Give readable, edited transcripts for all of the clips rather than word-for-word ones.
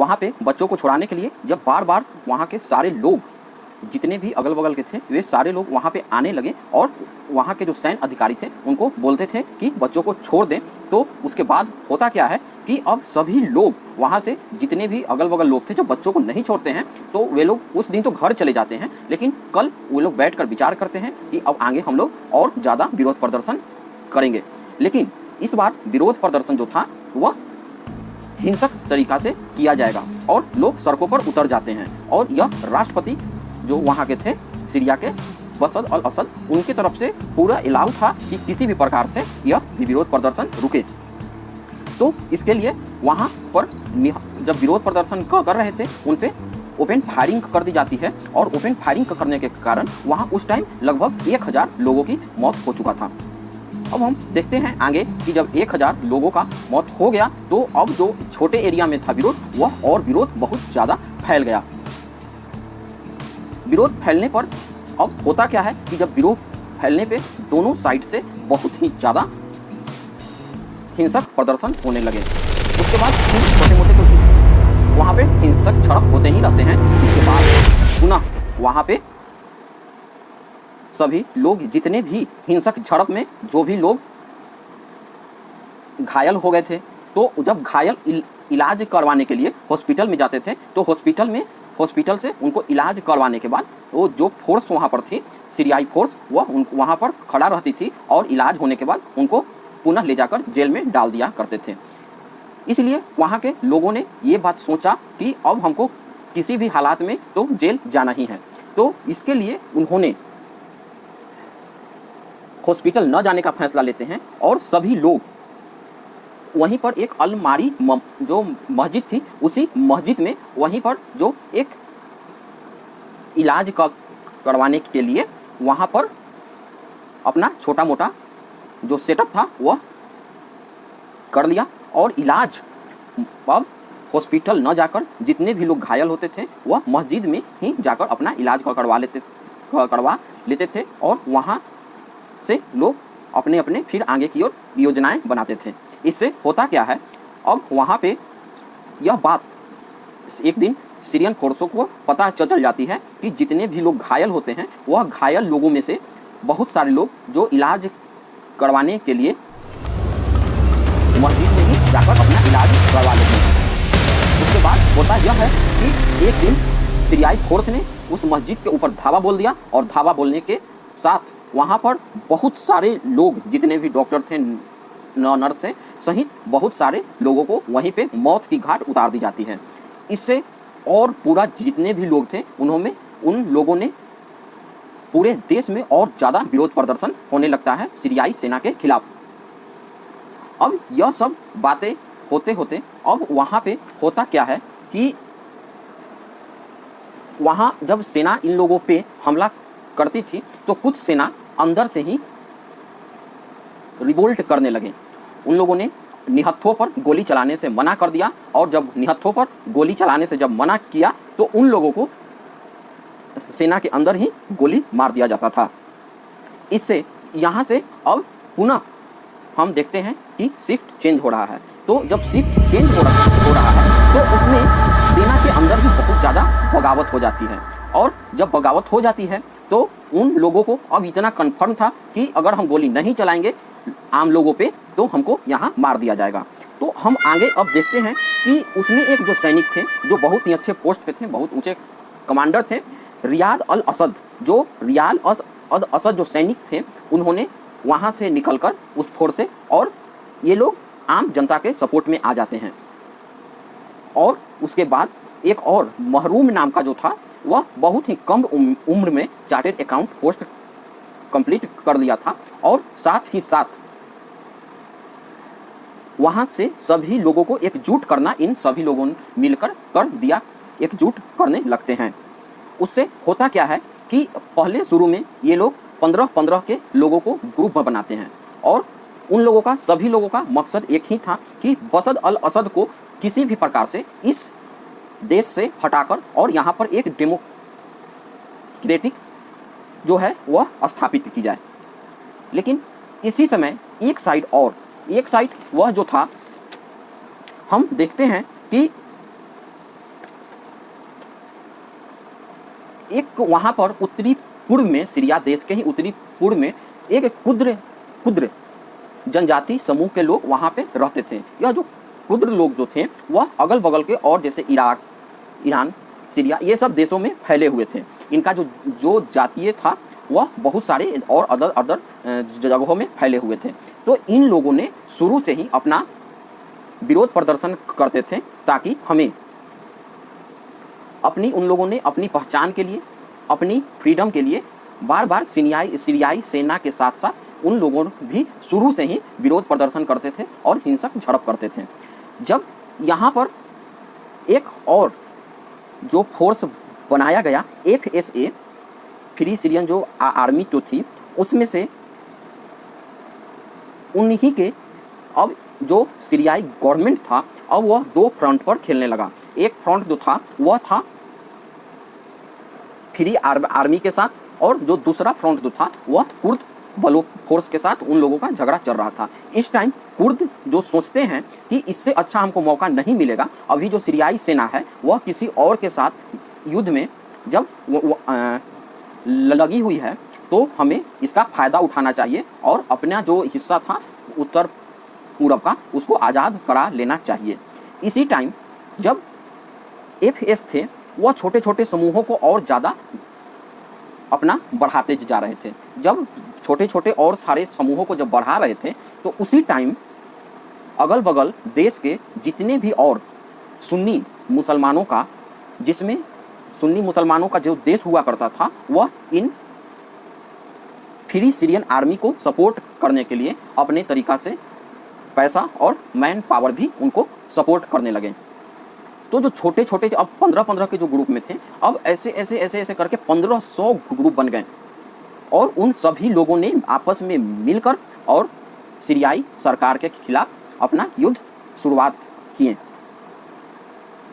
वहाँ पे बच्चों को छुड़ाने के लिए जब बार बार वहाँ के सारे लोग, जितने भी अगल बगल के थे, वे सारे लोग वहाँ पे आने लगे और वहाँ के जो सैन्य अधिकारी थे उनको बोलते थे कि बच्चों को छोड़ दें। तो उसके बाद होता क्या है कि अब सभी लोग वहाँ से, जितने भी अगल बगल लोग थे जो बच्चों को नहीं छोड़ते हैं, तो वे लोग उस दिन तो घर चले जाते हैं, लेकिन कल वो लोग बैठकर विचार करते हैं कि अब आगे हम लोग और ज़्यादा विरोध प्रदर्शन करेंगे। लेकिन इस बार विरोध प्रदर्शन जो था वह हिंसक तरीक़ा से किया जाएगा और लोग सड़कों पर उतर जाते हैं। और यह राष्ट्रपति जो वहाँ के थे सीरिया के, बशर अल असद, उनकी तरफ से पूरा अलाउ था कि किसी भी प्रकार से यह विरोध प्रदर्शन रुके। तो इसके लिए वहाँ पर जब विरोध प्रदर्शन कर रहे थे उन पे ओपन फायरिंग कर दी जाती है और ओपन फायरिंग करने के कारण वहाँ उस टाइम लगभग 1000 लोगों की मौत हो चुका था। अब हम देखते हैं आगे कि जब 1000 लोगों का मौत हो गया तो अब जो छोटे एरिया में था विरोध, वह और विरोध बहुत ज़्यादा फैल गया। विरोध फैलने पर अब होता क्या है कि जब विरोध फैलने पे दोनों साइड से बहुत ही ज़्यादा हिंसक प्रदर्शन होने लगे। उसके बाद छोटे मोटे तो वहाँ पे हिंसक झड़प होते ही रहते हैं। इसके बाद पुनः वहाँ पे सभी लोग, जितने भी हिंसक झड़प में जो भी लोग घायल हो गए थे, तो जब घायल इलाज करवाने के लिए हॉस्पिटल में जाते थे तो हॉस्पिटल से उनको इलाज करवाने के बाद वो जो फोर्स वहाँ पर थी, सीरियाई फोर्स, वह वहाँ पर खड़ा रहती थी और इलाज होने के बाद उनको पुनः ले जाकर जेल में डाल दिया करते थे। इसलिए वहाँ के लोगों ने ये बात सोचा कि अब हमको किसी भी हालात में तो जेल जाना ही है। तो इसके लिए उन्होंने हॉस्पिटल न जाने का फैसला लेते हैं और सभी लोग वहीं पर एक अलमारी जो मस्जिद थी, उसी मस्जिद में वहीं पर जो एक इलाज करवाने के लिए वहाँ पर अपना छोटा मोटा जो सेटअप था वह कर लिया और इलाज अब हॉस्पिटल न जाकर जितने भी लोग घायल होते थे वह मस्जिद में ही जाकर अपना इलाज करवा लेते थे और वहाँ से लोग अपने अपने फिर आगे की ओर योजनाएं बनाते थे। इससे होता क्या है, अब वहाँ पे यह बात एक दिन सीरियन फोर्सों को पता चल जाती है कि जितने भी लोग घायल होते हैं वह घायल लोगों में से बहुत सारे लोग जो इलाज करवाने के लिए मस्जिद में ही जाकर अपना इलाज करवा लेते हैं। उसके बाद होता यह है कि एक दिन सीरियाई फोर्स ने उस मस्जिद के ऊपर धावा बोल दिया और धावा बोलने के साथ वहाँ पर बहुत सारे लोग, जितने भी डॉक्टर थे, नर्स से सहित बहुत सारे लोगों को वहीं पे मौत की घाट उतार दी जाती है। इससे और पूरा जितने भी लोग थे उन लोगों ने पूरे देश में और ज़्यादा विरोध प्रदर्शन होने लगता है सीरियाई सेना के खिलाफ। अब यह सब बातें होते होते अब वहाँ पे होता क्या है कि वहाँ जब सेना इन लोगों पे हमला करती थी तो कुछ सेना अंदर से ही रिवोल्ट करने लगे। उन लोगों ने निहत्थों पर गोली चलाने से मना कर दिया और जब निहत्थों पर गोली चलाने से जब मना किया तो उन लोगों को सेना के अंदर ही गोली मार दिया जाता था। इससे यहाँ से अब पुनः हम देखते हैं कि शिफ्ट चेंज हो रहा है। तो जब शिफ्ट चेंज हो रहा है तो उसमें सेना के अंदर भी बहुत ज़्यादा बगावत हो जाती है और जब बगावत हो जाती है तो उन लोगों को अब इतना कन्फर्म था कि अगर हम गोली नहीं चलाएंगे आम लोगों पे तो हमको यहाँ मार दिया जाएगा। तो हम आगे अब देखते हैं कि उसमें एक जो सैनिक थे जो बहुत ही अच्छे पोस्ट पे थे, बहुत ऊंचे कमांडर थे, रियाद अल असद। जो रियाद अल असद जो सैनिक थे उन्होंने वहाँ से निकलकर उस फोर्स से, और ये लोग आम जनता के सपोर्ट में आ जाते हैं। और उसके बाद एक और महरूम नाम का जो था वह बहुत ही कम उम्र में चार्टेड अकाउंट पोस्ट कंप्लीट कर लिया था और साथ ही साथ वहाँ से सभी लोगों को एकजुट करना इन सभी लोगों ने मिलकर कर दिया, एकजुट करने लगते हैं। उससे होता क्या है कि पहले शुरू में ये लोग 15-15 के लोगों को ग्रुप में बनाते हैं और उन लोगों का, सभी लोगों का मकसद एक ही था कि बशर अल असद को किसी भी प्रकार से इस देश से हटाकर और यहाँ पर एक डेमोक्रेटिक जो है वह स्थापित की जाए। लेकिन इसी समय एक साइड वह जो था, हम देखते हैं कि एक वहाँ पर उत्तरी पूर्व में, सीरिया देश के ही उत्तरी पूर्व में एक कुद्र जनजाति समूह के लोग वहाँ पे रहते थे। यह जो कुद्र लोग जो थे वह अगल बगल के और जैसे इराक, ईरान, सीरिया ये सब देशों में फैले हुए थे। इनका जो जातीय था वह बहुत सारे और अदर जगहों में फैले हुए थे। तो इन लोगों ने शुरू से ही अपना विरोध प्रदर्शन करते थे ताकि हमें उन लोगों ने अपनी पहचान के लिए, अपनी फ्रीडम के लिए बार बार सीरियाई सेना के साथ साथ उन लोगों भी शुरू से ही विरोध प्रदर्शन करते थे और हिंसक झड़प करते थे। जब यहाँ पर एक और जो फोर्स बनाया गया FSA, फ्री सीरियन जो आर्मी तो थी, उसमें से उन्हीं के अब जो सीरियाई गवर्नमेंट था अब वह दो फ्रंट पर खेलने लगा। एक फ्रंट जो था वह था फ्री आर्मी के साथ, और जो दूसरा फ्रंट जो था वह कुर्द बलों फोर्स के साथ उन लोगों का झगड़ा चल रहा था। इस टाइम कुर्द जो सोचते हैं कि इससे अच्छा हमको मौका नहीं मिलेगा, अभी जो सीरियाई सेना है वह किसी और के साथ युद्ध में जब लगी हुई है तो हमें इसका फ़ायदा उठाना चाहिए और अपना जो हिस्सा था उत्तर पूरब का उसको आज़ाद करा लेना चाहिए। इसी टाइम जब FS थे वह छोटे छोटे समूहों को और ज़्यादा अपना बढ़ाते जा रहे थे। जब छोटे छोटे और सारे समूहों को जब बढ़ा रहे थे तो उसी टाइम अगल बगल देश के जितने भी और सुन्नी मुसलमानों का, जिसमें सुन्नी मुसलमानों का जो देश हुआ करता था, वह इन फ्री सीरियन आर्मी को सपोर्ट करने के लिए अपने तरीक़ा से पैसा और मैन पावर भी उनको सपोर्ट करने लगे। तो जो छोटे छोटे अब 15-15 के जो ग्रुप में थे, अब ऐसे करके 1500 ग्रुप बन गए और उन सभी लोगों ने आपस में मिलकर और सीरियाई सरकार के खिलाफ अपना युद्ध शुरुआत किए।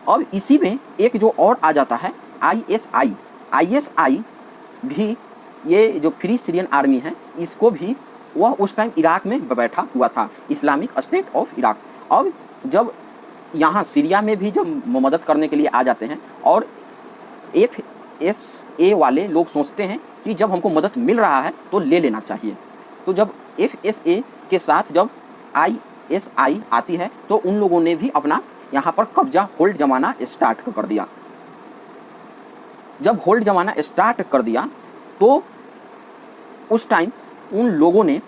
अब इसी में एक जो और आ जाता है ISI भी, ये जो फ्री सीरियन आर्मी है इसको भी वह उस टाइम इराक में बैठा हुआ था, इस्लामिक स्टेट ऑफ इराक। अब जब यहाँ सीरिया में भी जब मदद करने के लिए आ जाते हैं और FSA वाले लोग सोचते हैं कि जब हमको मदद मिल रहा है तो ले लेना चाहिए। तो जब FSA के साथ जब ISI आती है तो उन लोगों ने भी अपना यहाँ पर कब्जा होल्ड जमाना स्टार्ट कर दिया। जब होल्ड जमाना स्टार्ट कर दिया तो उस टाइम उन लोगों ने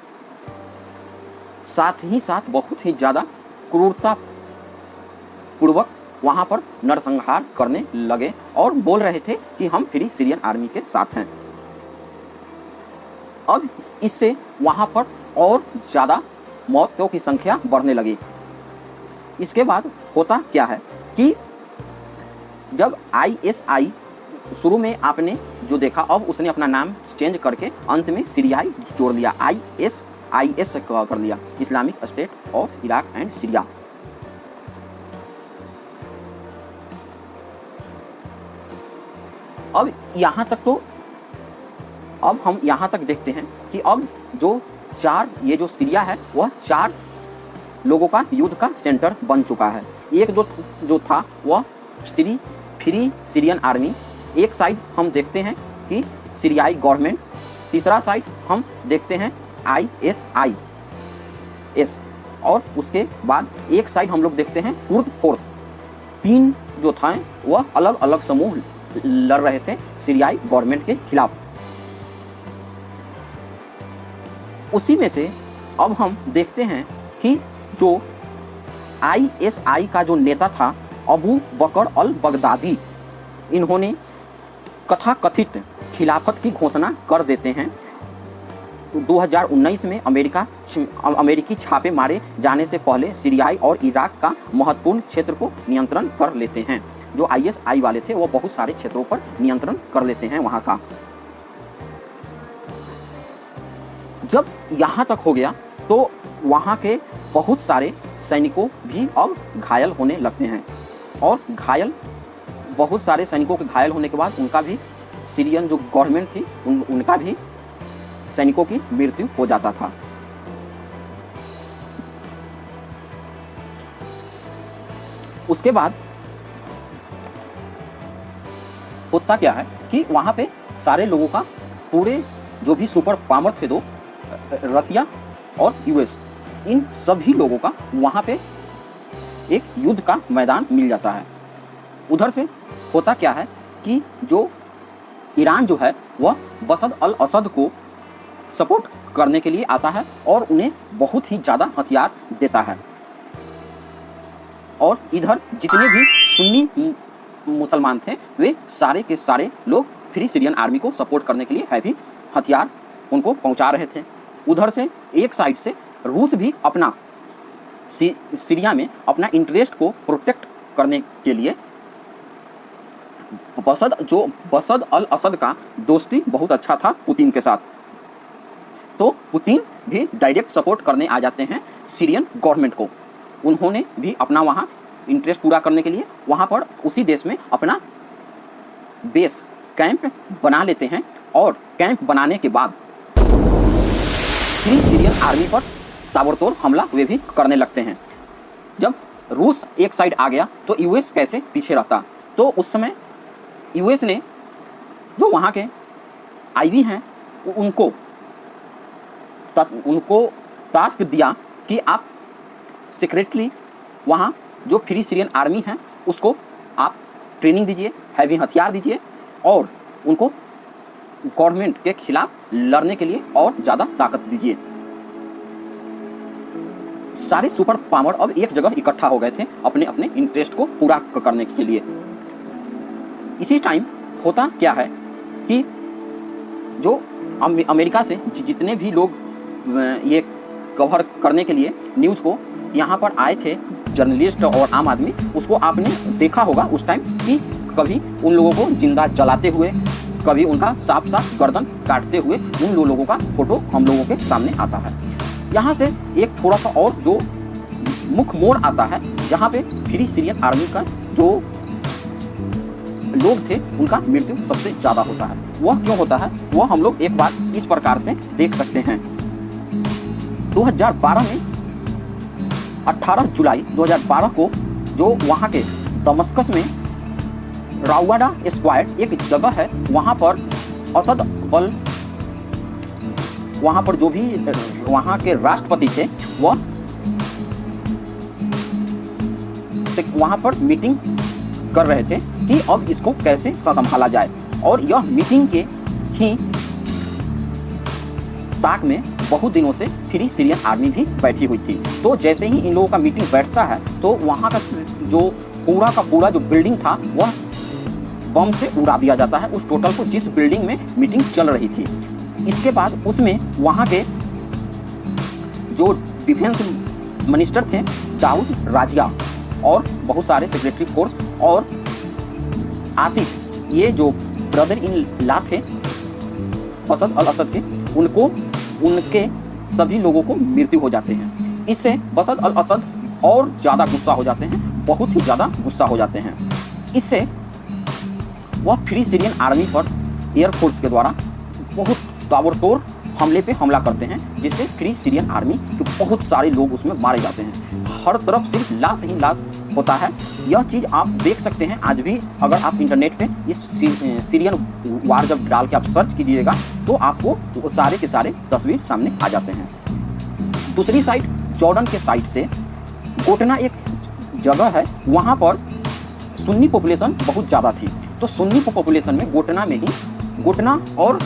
साथ ही साथ बहुत ही ज़्यादा क्रूरता पूर्वक वहाँ पर नरसंहार करने लगे और बोल रहे थे कि हम फ्री सीरियन आर्मी के साथ हैं। अब इससे वहाँ पर और ज़्यादा मौतों की संख्या बढ़ने लगी। इसके बाद होता क्या है कि जब ISI शुरू में आपने जो देखा, अब उसने अपना नाम चेंज करके अंत में सीरियाई जोड़ लिया, IS कर लिया, Islamic state of Iraq and Syria. अब यहाँ तक तो अब हम यहाँ तक देखते हैं कि अब जो ये जो सीरिया है वह 4 लोगों का युद्ध का सेंटर बन चुका है। एक जो था वह फ्री सीरियन आर्मी, एक साइड हम देखते हैं कि सीरियाई गवर्नमेंट, तीसरा साइड हम देखते हैं ISI, और उसके बाद एक साइड हम लोग देखते हैं कुर्द फोर्स। 3 जो था वह अलग अलग समूह लड़ रहे थे सीरियाई गवर्नमेंट के खिलाफ। उसी में से अब हम देखते हैं कि जो ISI का जो नेता था अबू बकर अल बगदादी, इन्होंने कथाकथित खिलाफत की घोषणा कर देते हैं। 2019 में अमेरिकी छापे मारे जाने से पहले सीरियाई और इराक का महत्वपूर्ण क्षेत्र को नियंत्रण कर लेते हैं। जो ISI वाले थे वो बहुत सारे क्षेत्रों पर नियंत्रण कर लेते हैं वहाँ का। जब यहाँ तक हो गया तो वहाँ के बहुत सारे सैनिकों भी अब घायल होने लगते हैं, और बहुत सारे सैनिकों के घायल होने के बाद उनका भी सीरियन जो गवर्नमेंट थी उनका भी सैनिकों की मृत्यु हो जाता था। उसके बाद होता क्या है कि वहाँ पे सारे लोगों का पूरे जो भी सुपर पावर थे दो, रसिया और यूएस, इन सभी लोगों का वहाँ पे एक युद्ध का मैदान मिल जाता है। उधर से होता क्या है कि जो ईरान जो है वह बसद अल असद को सपोर्ट करने के लिए आता है और उन्हें बहुत ही ज़्यादा हथियार देता है। और इधर जितने भी सुन्नी मुसलमान थे वे सारे के सारे लोग फ्री सीरियन आर्मी को सपोर्ट करने के लिए हैवी हथियार उनको पहुंचा रहे थे। उधर से एक साइड से रूस भी अपना सीरिया में अपना इंटरेस्ट को प्रोटेक्ट करने के लिए बसद अल असद का दोस्ती बहुत अच्छा था पुतिन के साथ, तो पुतिन भी डायरेक्ट सपोर्ट करने आ जाते हैं सीरियन गवर्नमेंट को। उन्होंने भी अपना वहाँ इंटरेस्ट पूरा करने के लिए वहाँ पर उसी देश में अपना बेस कैंप बना लेते हैं और कैंप बनाने के बाद फ्री सीरियन आर्मी पर ताबड़तोड़ हमला वे भी करने लगते हैं। जब रूस एक साइड आ गया तो यूएस कैसे पीछे रहता, तो उस समय यूएस ने जो वहाँ के आईवी हैं उनको टास्क दिया कि आप सीक्रेटली वहाँ जो फ्री सीरियन आर्मी है उसको आप ट्रेनिंग दीजिए, हैवी हथियार दीजिए और उनको गवर्नमेंट के खिलाफ लड़ने के लिए और ज़्यादा ताकत दीजिए। सारे सुपर पावर अब एक जगह इकट्ठा हो गए थे अपने अपने इंटरेस्ट को पूरा करने के लिए। इसी टाइम होता क्या है कि जो अमेरिका से जितने भी लोग ये कवर करने के लिए न्यूज़ को यहाँ पर आए थे, जर्नलिस्ट और आम आदमी, उसको आपने देखा होगा उस टाइम कि कभी उन लोगों को जिंदा जलाते हुए, कभी उनका साफ साफ गर्दन काटते हुए उन लोगों का फोटो हम लोगों के सामने आता है। यहाँ से एक थोड़ा सा और जो मुख्य मोड़ आता है जहाँ पे फ्री सीरियन आर्मी का जो लोग थे उनका मृत्यु सबसे ज़्यादा होता है। वह क्यों होता है वह हम लोग एक बार इस प्रकार से देख सकते हैं। 2012 में 18 जुलाई 2012 को जो वहाँ के दमस्कस में राउवाडा स्क्वाड एक जगह है, वहाँ पर असद अल, वहाँ पर जो भी वहाँ के राष्ट्रपति थे वह वहाँ पर मीटिंग कर रहे थे कि अब इसको कैसे संभाला जाए। और यह मीटिंग के ही ताक में बहुत दिनों से फ्री सीरियन आर्मी भी बैठी हुई थी। तो जैसे ही इन लोगों का मीटिंग बैठता है तो वहाँ का जो पूरा जो बिल्डिंग था वह बम से उड़ा दिया जाता है, उस टोटल को जिस बिल्डिंग में मीटिंग चल रही थी। इसके बाद उसमें वहाँ के जो डिफेंस मिनिस्टर थे दाऊद राजिया और बहुत सारे सेक्रेटरी फोर्स और आसिफ, ये जो ब्रदर इन लॉ थे बसद अल असद के, उनके सभी लोगों को मृत्यु हो जाते हैं। इससे बसद अल असद और ज़्यादा गुस्सा हो जाते हैं, बहुत ही ज़्यादा गुस्सा हो जाते हैं। इससे वह फ्री सीरियन आर्मी पर एयरफोर्स के द्वारा बहुत ताबड़तोड़ हमले पे हमला करते हैं, जिससे फ्री सीरियन आर्मी के बहुत सारे लोग उसमें मारे जाते हैं। हर तरफ सिर्फ लाश ही लाश होता है। यह चीज़ आप देख सकते हैं आज भी, अगर आप इंटरनेट पे इस सीरियन वार जब डाल के आप सर्च कीजिएगा तो आपको वो सारे के सारे तस्वीर सामने आ जाते हैं। दूसरी साइड जॉर्डन के साइड से गोटना एक जगह है, वहाँ पर सुन्नी पॉपुलेशन बहुत ज़्यादा थी। तो सुन्नी पॉपुलेशन में गोटना और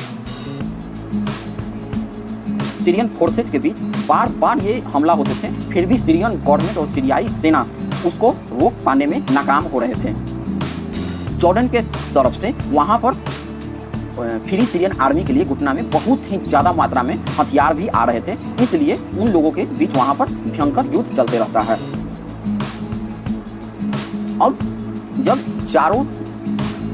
सीरियन फोर्सेस के बीच बार बार ये हमला होते थे, फिर भी सीरियन गवर्नमेंट और सीरियाई सेना उसको रोक पाने में नाकाम हो रहे थे। जॉर्डन के तरफ से वहाँ पर फ्री सीरियन आर्मी के लिए घुटना में बहुत ही ज़्यादा मात्रा में हथियार भी आ रहे थे, इसलिए उन लोगों के बीच वहाँ पर भयंकर युद्ध चलते रहता है। अब जब चारों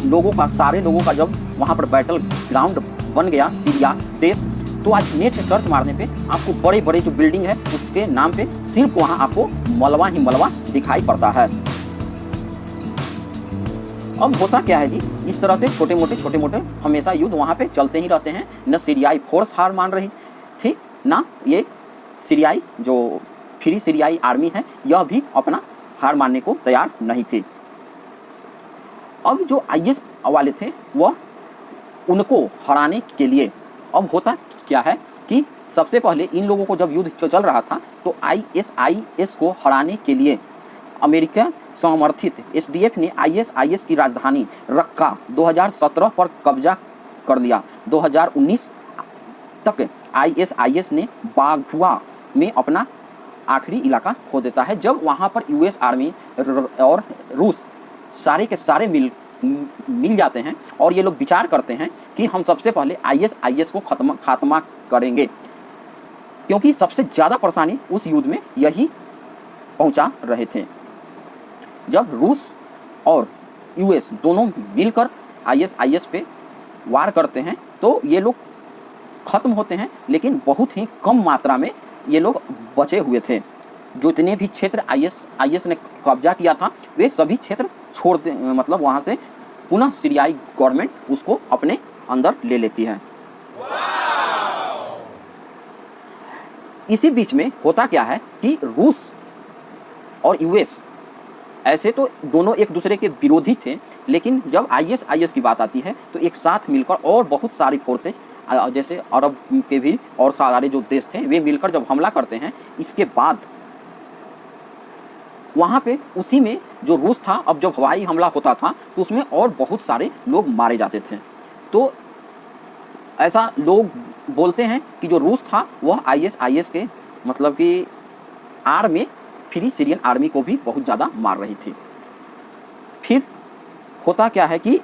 लोगों का, सारे लोगों का जब वहाँ पर बैटल ग्राउंड बन गया सीरिया देश, तो आज नेट से सर्च मारने पे आपको बड़े बड़े जो बिल्डिंग है उसके नाम पे सिर्फ वहाँ आपको मलबा ही मलबा दिखाई पड़ता है। अब होता क्या है जी, इस तरह से छोटे मोटे हमेशा युद्ध वहाँ पे चलते ही रहते हैं। न सीरियाई फोर्स हार मान रही थी, ना ये सीरियाई जो फ्री सीरियाई आर्मी है यह भी अपना हार मानने को तैयार नहीं थी। अब जो आईएस वाले थे वह उनको हराने के लिए अब होता क्या है कि सबसे पहले इन लोगों को जब युद्ध चल रहा था तो आईएसआईएस को हराने के लिए अमेरिका समर्थित एसडीएफ ने आईएसआईएस की राजधानी रक्का 2017 पर कब्जा कर लिया। 2019 तक आईएसआईएस ने बाघुआ में अपना आखिरी इलाका खो देता है, जब वहाँ पर यूएस आर्मी और रूस सारे के सारे मिल जाते हैं और ये लोग विचार करते हैं कि हम सबसे पहले आईएसआईएस को खात्मा करेंगे, क्योंकि सबसे ज़्यादा परेशानी उस युद्ध में यही पहुंचा रहे थे। जब रूस और यूएस दोनों मिलकर आईएसआईएस पे वार करते हैं तो ये लोग ख़त्म होते हैं, लेकिन बहुत ही कम मात्रा में ये लोग बचे हुए थे। जो इतने भी क्षेत्र आईएस ने कब्जा किया था वे सभी क्षेत्र छोड़ दे, मतलब वहाँ से पुनः सीरियाई गवर्नमेंट उसको अपने अंदर ले लेती है। इसी बीच में होता क्या है कि रूस और यूएस ऐसे तो दोनों एक दूसरे के विरोधी थे, लेकिन जब आईएसआईएस की बात आती है तो एक साथ मिलकर और बहुत सारी फोर्सेज जैसे अरब के भी और सारे जो देश थे वे मिलकर जब हमला करते हैं, इसके बाद वहाँ पे उसी में जो रूस था, अब जब हवाई हमला होता था तो उसमें और बहुत सारे लोग मारे जाते थे। तो ऐसा लोग बोलते हैं कि जो रूस था वह आईएसआईएस के मतलब कि आड़ में फ्री सीरियन आर्मी को भी बहुत ज़्यादा मार रही थी। फिर होता क्या है कि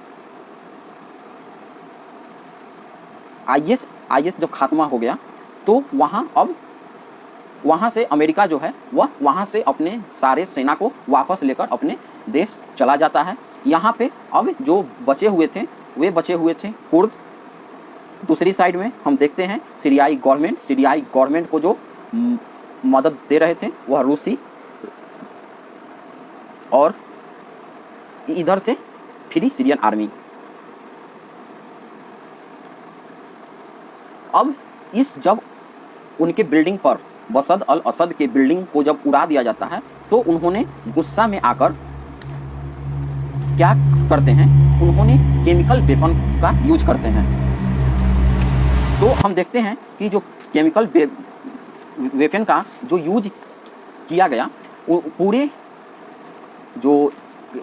आईएस जब खात्मा हो गया तो वहाँ से अमेरिका जो है वह वहाँ से अपने सारे सेना को वापस लेकर अपने देश चला जाता है। यहाँ पे अब जो बचे हुए थे कुर्द। दूसरी साइड में हम देखते हैं सीरियाई गवर्नमेंट को जो मदद दे रहे थे वह रूसी, और इधर से फ्री सीरियन आर्मी। अब जब उनके बिल्डिंग पर बसद अल असद के बिल्डिंग को जब उड़ा दिया जाता है तो उन्होंने गुस्सा में आकर क्या करते हैं, उन्होंने केमिकल वेपन का यूज करते हैं। तो हम देखते हैं कि जो केमिकल वेपन का जो यूज किया गया, पूरे जो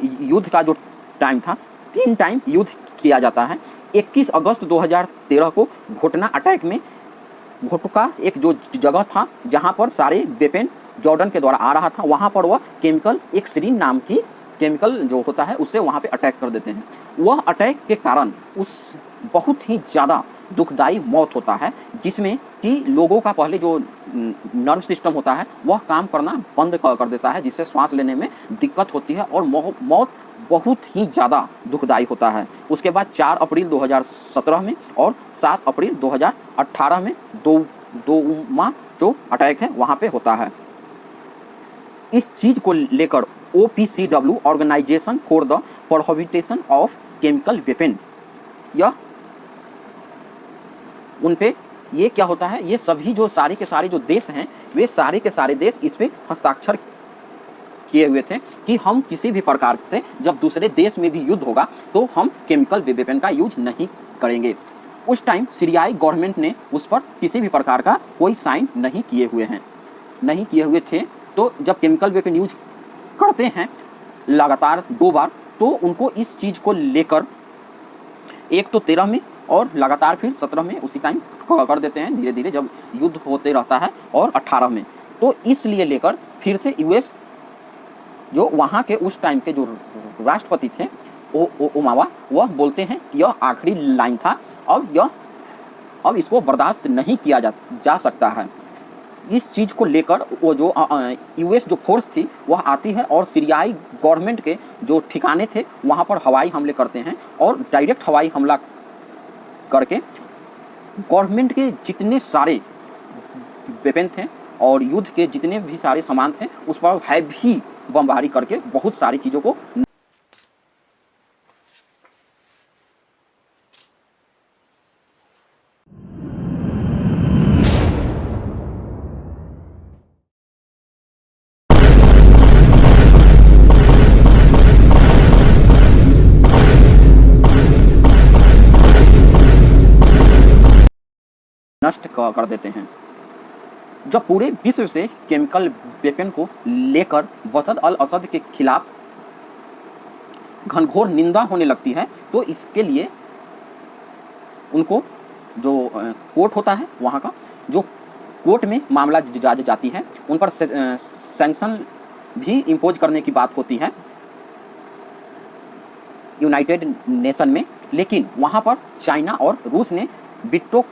युद्ध का जो टाइम था 3 टाइम युद्ध किया जाता है। 21 अगस्त 2013 को घोटना अटैक में घोटका एक जो जगह था जहां पर सारे वेपन जॉर्डन के द्वारा आ रहा था, वहां पर वह केमिकल एक सीरीन नाम की केमिकल जो होता है उससे वहां पे अटैक कर देते हैं। वह अटैक के कारण उस बहुत ही ज़्यादा दुखदाई मौत होता है, जिसमें कि लोगों का पहले जो नर्व सिस्टम होता है वह काम करना बंद कर देता है, जिससे सांस लेने में दिक्कत होती है और मौत बहुत ही ज़्यादा दुखदाई होता है। उसके बाद 4 अप्रैल 2017 में और 7 अप्रैल 2018 में दोमा जो अटैक है वहाँ पे होता है। इस चीज़ को लेकर OPCW organisation for the prohibition of chemical weapon, यह उन पे ये क्या होता है, ये सभी जो सारे के सारे जो देश हैं वे सारे के सारे देश इस पे हस्ताक्षर किए हुए थे कि हम किसी भी प्रकार से जब दूसरे देश में भी युद्ध होगा तो हम केमिकल वेपन का यूज नहीं करेंगे। उस टाइम सीरियाई गवर्नमेंट ने उस पर किसी भी प्रकार का कोई साइन नहीं किए हुए थे। तो जब केमिकल वेपन यूज करते हैं लगातार 2 बार, तो उनको इस चीज़ को लेकर एक तो 13 में और लगातार फिर 17 में उसी टाइम कर देते हैं, धीरे धीरे जब युद्ध होते रहता है, और 18 में। तो इसलिए लेकर फिर से यूएस जो वहाँ के उस टाइम के जो राष्ट्रपति थे ओबामा, वह बोलते हैं कि यह आखिरी लाइन था, अब इसको बर्दाश्त नहीं किया जा सकता है। इस चीज़ को लेकर वो जो यूएस जो फोर्स थी वह आती है और सीरियाई गवर्नमेंट के जो ठिकाने थे वहाँ पर हवाई हमले करते हैं, और डायरेक्ट हवाई हमला करके गवर्नमेंट के जितने सारे वेपन थे और युद्ध के जितने भी सारे सामान थे उस पर हैवी बमबारी करके बहुत सारी चीज़ों को नष्ट कर देते हैं। जब पूरे विश्व से केमिकल वेपन को लेकर बशर अल असद के खिलाफ घनघोर निंदा होने लगती है, तो इसके लिए उनको जो कोर्ट होता है वहाँ का, जो कोर्ट में मामला जाती है, उन पर सैंक्शन भी इम्पोज करने की बात होती है यूनाइटेड नेशन में। लेकिन वहाँ पर चाइना और रूस ने विटो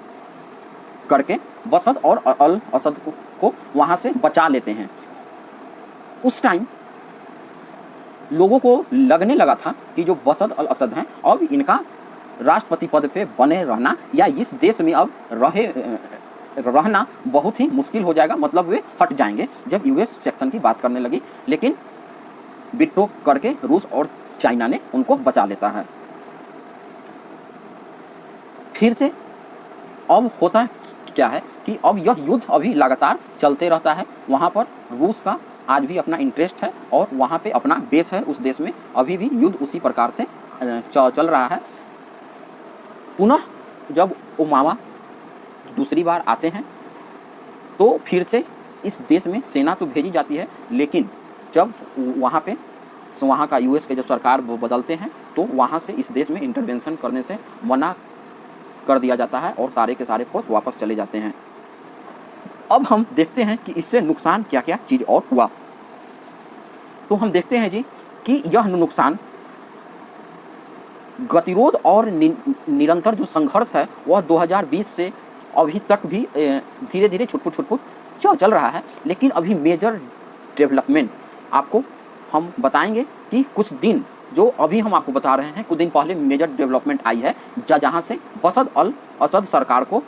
करके बशर और अल असद को वहाँ से बचा लेते हैं। उस टाइम लोगों को लगने लगा था कि जो बशर अल असद हैं, अब इनका राष्ट्रपति पद पे बने रहना या इस देश में अब रहना बहुत ही मुश्किल हो जाएगा, मतलब वे हट जाएंगे जब यूएस सेक्शन की बात करने लगी। लेकिन विटो करके रूस और चाइना ने उनको बचा लेता है। फिर से अब होता क्या है कि अब यह युद्ध अभी लगातार चलते रहता है। वहाँ पर रूस का आज भी अपना इंटरेस्ट है और वहाँ पे अपना बेस है, उस देश में अभी भी युद्ध उसी प्रकार से चल रहा है। पुनः जब ओबामा दूसरी बार आते हैं तो फिर से इस देश में सेना तो भेजी जाती है, लेकिन जब वहाँ का यूएस के जब सरकार बदलते हैं तो वहाँ से इस देश में इंटरवेंशन करने से मना कर दिया जाता है और सारे के सारे फोर्स वापस चले जाते हैं। अब हम देखते हैं कि इससे नुकसान क्या क्या चीज़ और हुआ। तो हम देखते हैं जी कि यह नुकसान गतिरोध और निरंतर जो संघर्ष है वह 2020 से अभी तक भी धीरे धीरे छुटपुट चल रहा है। लेकिन अभी मेजर डेवलपमेंट आपको हम बताएंगे कि कुछ दिन जो अभी हम आपको बता रहे हैं, कुछ दिन पहले मेजर डेवलपमेंट आई है जहाँ से बशर अल असद सरकार को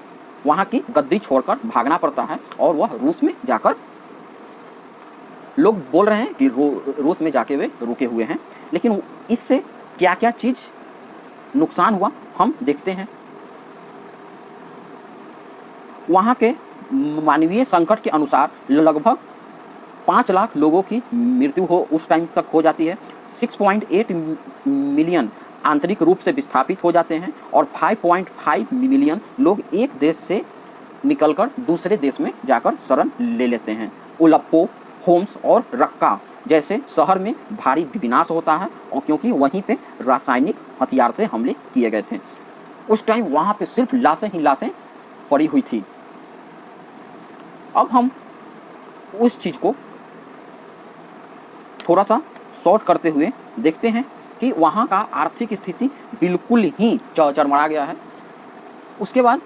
वहाँ की गद्दी छोड़कर भागना पड़ता है और वह रूस में जाकर, लोग बोल रहे हैं कि रूस में जाके वे रुके हुए हैं। लेकिन इससे क्या क्या चीज़ नुकसान हुआ हम देखते हैं। वहाँ के मानवीय संकट के अनुसार लगभग 5 लाख लोगों की मृत्यु उस टाइम तक हो जाती है। 6.8 मिलियन आंतरिक रूप से विस्थापित हो जाते हैं और 5.5 मिलियन लोग एक देश से निकलकर दूसरे देश में जाकर शरण ले लेते हैं। उलप्पो, होम्स और रक्का जैसे शहर में भारी विनाश होता है और क्योंकि वहीं पे रासायनिक हथियार से हमले किए गए थे। उस टाइम वहाँ पे सिर्फ लाशें ही लाशें पड़ी हुई थी। अब हम उस चीज़ को थोड़ा सा शॉर्ट करते हुए देखते हैं कि वहाँ का आर्थिक स्थिति बिल्कुल ही चरमरा गया है। उसके बाद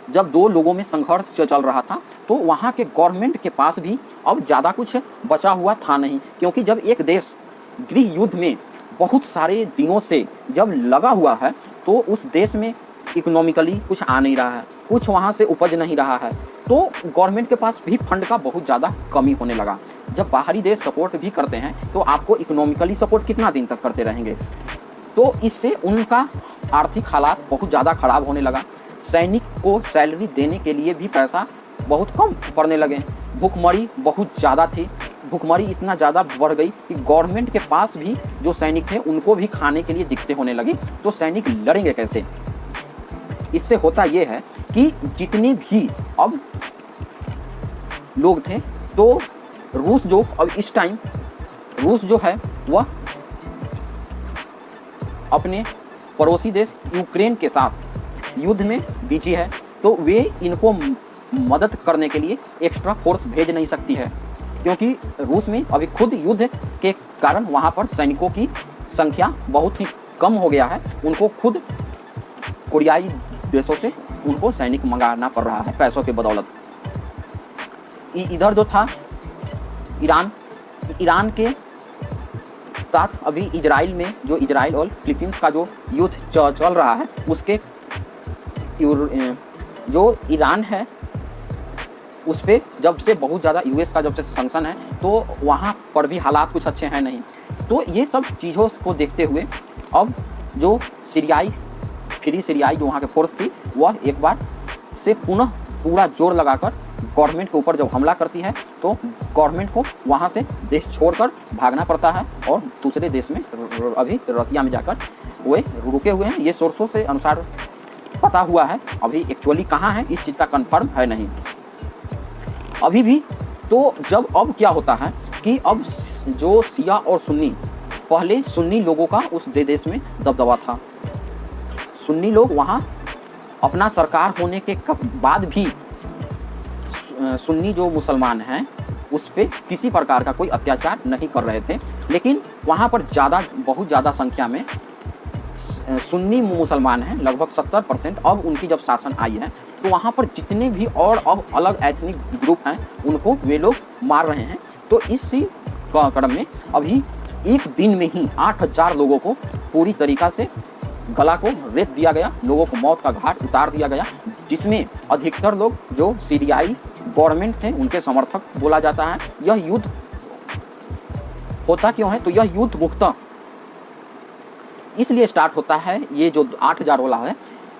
जब 2 लोगों में संघर्ष चल रहा था तो वहाँ के गवर्नमेंट के पास भी अब ज़्यादा कुछ बचा हुआ था नहीं, क्योंकि जब एक देश गृह युद्ध में बहुत सारे दिनों से जब लगा हुआ है तो उस देश में इकोनॉमिकली कुछ आ नहीं रहा है, कुछ वहाँ से उपज नहीं रहा है, तो गवर्नमेंट के पास भी फंड का बहुत ज़्यादा कमी होने लगा। जब बाहरी देश सपोर्ट भी करते हैं तो आपको इकोनॉमिकली सपोर्ट कितना दिन तक करते रहेंगे, तो इससे उनका आर्थिक हालात बहुत ज़्यादा ख़राब होने लगा। सैनिक को सैलरी देने के लिए भी पैसा बहुत कम पड़ने लगे। भूखमरी बहुत ज़्यादा थी, भूखमरी इतना ज़्यादा बढ़ गई कि गवर्नमेंट के पास भी जो सैनिक थे उनको भी खाने के लिए दिक्कतें होने लगी, तो सैनिक लड़ेंगे कैसे। इससे होता ये है कि जितने भी अब लोग थे तो रूस जो अब इस टाइम रूस जो है वह अपने पड़ोसी देश यूक्रेन के साथ युद्ध में बिजी है, तो वे इनको मदद करने के लिए एक्स्ट्रा फोर्स भेज नहीं सकती है, क्योंकि रूस में अभी खुद युद्ध के कारण वहाँ पर सैनिकों की संख्या बहुत ही कम हो गया है। उनको खुद कोरियाई देशों से उनको सैनिक मंगाना पड़ रहा है पैसों के बदौलत। इधर जो था ईरान के साथ अभी इजराइल में जो इजराइल और फिलीपींस का जो युद्ध चल रहा है, उसके जो ईरान है उस पर जब से बहुत ज़्यादा यूएस का जब से सैंक्शन है तो वहाँ पर भी हालात कुछ अच्छे हैं नहीं। तो ये सब चीज़ों को देखते हुए अब जो फ्री सीरियाई जो वहाँ के फोर्स थी वह एक बार से पुनः पूरा जोर लगाकर गवर्नमेंट के ऊपर जब हमला करती है तो गवर्नमेंट को वहाँ से देश छोड़कर भागना पड़ता है और दूसरे देश में अभी रसिया में जाकर वे रुके हुए हैं। ये सोर्सों से अनुसार पता हुआ है, अभी एक्चुअली कहाँ है इस चीज़ का कंफर्म है नहीं अभी भी। तो जब अब क्या होता है कि अब जो शिया और सुन्नी, पहले सुन्नी लोगों का उस देश में दबदबा था, सुन्नी लोग वहाँ अपना सरकार होने के बाद भी सुन्नी जो मुसलमान हैं उस पर किसी प्रकार का कोई अत्याचार नहीं कर रहे थे। लेकिन वहाँ पर बहुत ज़्यादा संख्या में सुन्नी मुसलमान हैं, लगभग 70%। अब उनकी जब शासन आई है तो वहाँ पर जितने भी और अब अलग एथनिक ग्रुप हैं उनको वे लोग मार रहे हैं। तो इसी क्रम में अभी एक दिन में ही 8000 लोगों को पूरी तरीक़ा से गला को रेत दिया गया, लोगों को मौत का घाट उतार दिया गया, जिसमें अधिकतर लोग जो सीरियाई गवर्नमेंट थे उनके समर्थक बोला जाता है। यह युद्ध होता क्यों है? तो यह युद्ध मुख्यतः इसलिए स्टार्ट होता है, ये जो 8000 वाला है,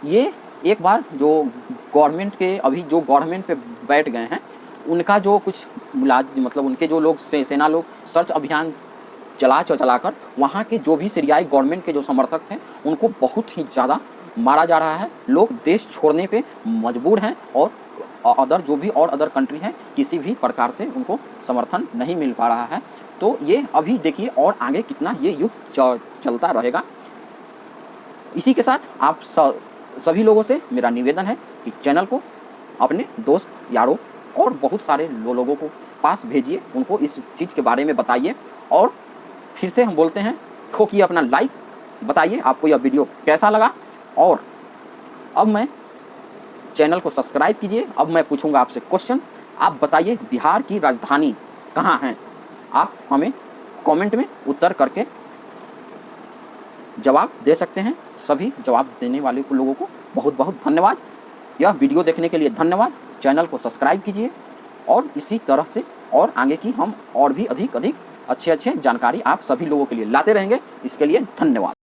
ये एक बार जो गवर्नमेंट के अभी जो गवर्नमेंट पे बैठ गए हैं उनका जो कुछ मतलब उनके जो लोग सेना लोग सर्च अभियान चलाकर वहाँ के जो भी सीरियाई गवर्नमेंट के जो समर्थक थे उनको बहुत ही ज़्यादा मारा जा रहा है। लोग देश छोड़ने पे मजबूर हैं और अदर कंट्री हैं किसी भी प्रकार से उनको समर्थन नहीं मिल पा रहा है। तो ये अभी देखिए और आगे कितना ये युद्ध चलता रहेगा। इसी के साथ आप सभी लोगों से मेरा निवेदन है कि चैनल को अपने दोस्त यारों और बहुत सारे लोगों को पास भेजिए, उनको इस चीज़ के बारे में बताइए। और फिर से हम बोलते हैं, ठोकिए अपना लाइक, बताइए आपको यह वीडियो कैसा लगा। और अब मैं चैनल को सब्सक्राइब कीजिए। अब मैं पूछूंगा आपसे क्वेश्चन, आप बताइए बिहार की राजधानी कहाँ है? आप हमें कमेंट में उत्तर करके जवाब दे सकते हैं। सभी जवाब देने वाले लोगों को बहुत बहुत धन्यवाद। यह वीडियो देखने के लिए धन्यवाद। चैनल को सब्सक्राइब कीजिए और इसी तरह से और आगे की हम और भी अधिक अच्छे जानकारी आप सभी लोगों के लिए लाते रहेंगे। इसके लिए धन्यवाद।